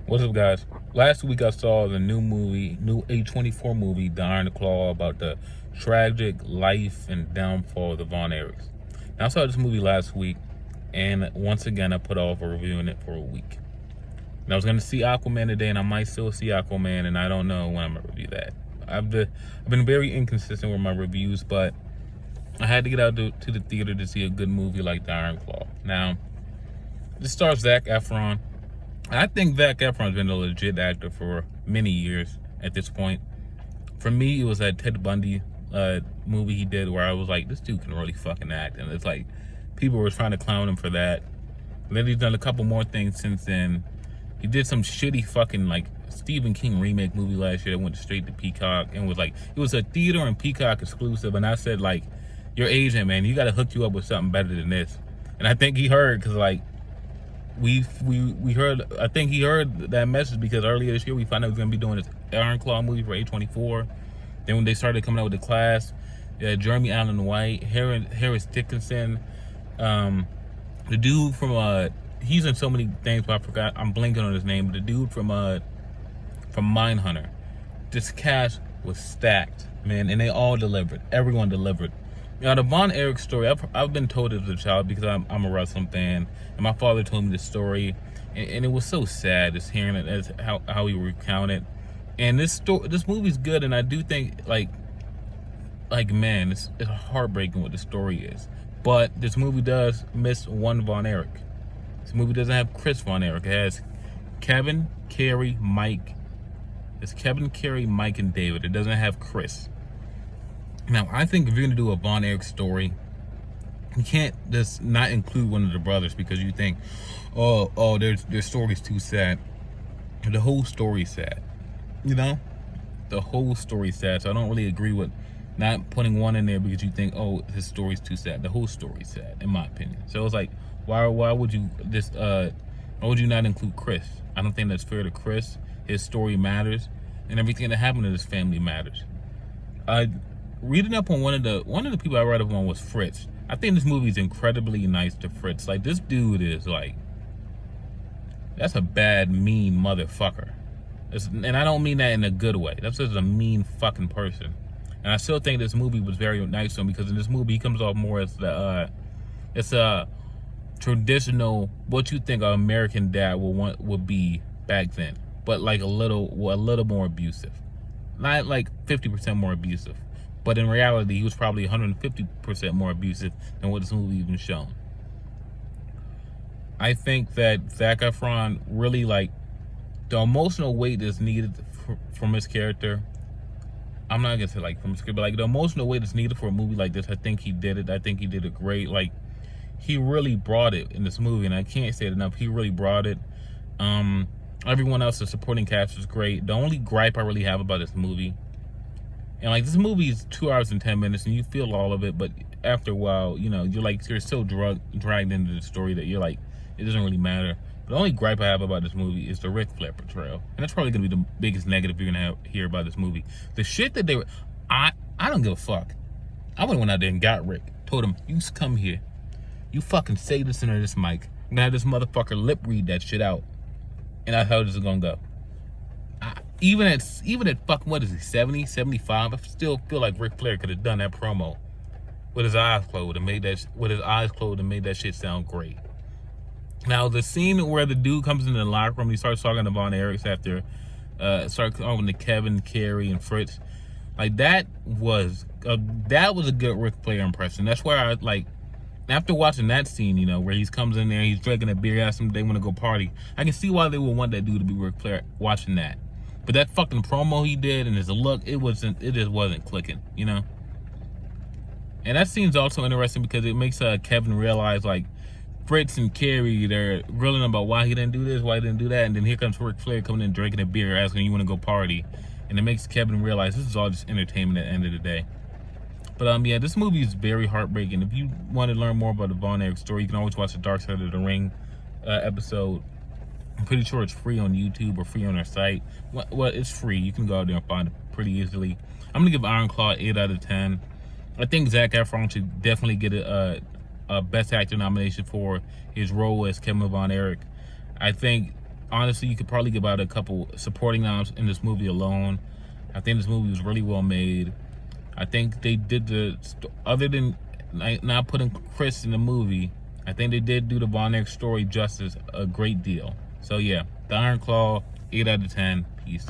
What's up, guys? Last week I saw the new A24 movie, The Iron Claw, about the tragic life and downfall of the Von Erichs. Now, I saw this movie last week, and once again I put off reviewing it for a week. And I was going to see Aquaman today, and I might still see Aquaman, and I don't know when I'm going to review that. I've been very inconsistent with my reviews, but I had to get out to the theater to see a good movie like The Iron Claw. Now, this stars Zac Efron. I think Zac Efron's been a legit actor for many years at this point. For me, it was that Ted Bundy movie he did where I was like, this dude can really fucking act. And it's like, people were trying to clown him for that. And then he's done a couple more things since then. He did some shitty fucking like Stephen King remake movie last year that went straight to Peacock and was like, it was a theater and Peacock exclusive. And I said, like, you're Asian, man. You got to hook you up with something better than this. And I think he heard, because like, we heard, I think he heard that message because earlier this year we found out he was going to be doing this Iron Claw movie for A24. Then when they started coming out with the class, Jeremy Allen White, Harris Dickinson, the dude from he's in so many things, but I forgot, I'm blanking on his name, but the dude from Mindhunter. This cast was stacked, man, and they all delivered. Everyone delivered. Now, the Von Erich story, I've been told it as a child because I'm a wrestling fan, and my father told me the story, and it was so sad just hearing it as how he recounted. And this movie's good, and I do think like man, it's heartbreaking what the story is. But this movie does miss one Von Erich. This movie doesn't have Chris Von Erich. It has Kevin, Carrie, Mike. It's Kevin, Carrie, Mike, and David. It doesn't have Chris. Now, I think if you're gonna do a Von Erich story, you can't just not include one of the brothers because you think, oh, their story's too sad. The whole story's sad, you know. The whole story's sad. So I don't really agree with not putting one in there because you think, oh, his story's too sad. The whole story's sad, in my opinion. So it's like, why would you why would you not include Chris? I don't think that's fair to Chris. His story matters, and everything that happened to his family matters. Reading up on one of the people I read up on was Fritz. I think this movie is incredibly nice to Fritz. Like, this dude is like, that's a bad, mean motherfucker. And I don't mean that in a good way. That's just a mean fucking person. And I still think this movie was very nice to him because in this movie he comes off more as it's a traditional, what you think an American dad would be back then, but like a little more abusive, not like 50% more abusive. But in reality, he was probably 150% more abusive than what this movie even shown. I think that Zac Efron really, like, the emotional weight that's needed from his character. I'm not gonna say like from his character, but like the emotional weight that's needed for a movie like this, I think he did it. I think he did it great. Like, he really brought it in this movie, and I can't say it enough. He really brought it. Everyone else, the supporting cast was great. The only gripe I really have about this movie, and like, this movie is 2 hours and 10 minutes and you feel all of it, but after a while, you know, you're so dragged into the story that you're like, it doesn't really matter. But the only gripe I have about this movie is the Ric Flair portrayal. And that's probably gonna be the biggest negative you're gonna hear about this movie. The shit that I don't give a fuck. I would've went out there and got Rick. Told him, you come here. You fucking say this into this mic. I'm gonna have this motherfucker lip read that shit out. And that's how this is gonna go. Even at fucking, what is he, 70, 75, I still feel like Ric Flair could have done that promo with his eyes closed and made that shit sound great. Now, the scene where the dude comes into the locker room, he starts talking to Von Erichs after starts talking to Kevin, Carrie, and Fritz. Like, that was a good Ric Flair impression. That's where I, like, after watching that scene, you know, where he comes in there, he's drinking a beer, asks them if they want to go party. I can see why they would want that dude to be Ric Flair watching that. But that fucking promo he did and his look, it just wasn't clicking, you know? And that scene's also interesting because it makes Kevin realize, like, Fritz and Carrie, they're grilling about why he didn't do this, why he didn't do that, and then here comes Ric Flair coming in drinking a beer, asking you want to go party. And it makes Kevin realize this is all just entertainment at the end of the day. But yeah, this movie is very heartbreaking. If you want to learn more about the Von Erich story, you can always watch the Dark Side of the Ring episode. I'm pretty sure it's free on YouTube or free on our site. Well, it's free. You can go out there and find it pretty easily. I'm going to give Iron Claw 8 out of 10. I think Zac Efron should definitely get a Best Actor nomination for his role as Kevin Von Erich. I think honestly, you could probably give out a couple supporting noms in this movie alone. I think this movie was really well made. I think they did other than not putting Chris in the movie, I think they did do the Von Erich story justice a great deal. So yeah, The Iron Claw, 8 out of 10. Peace.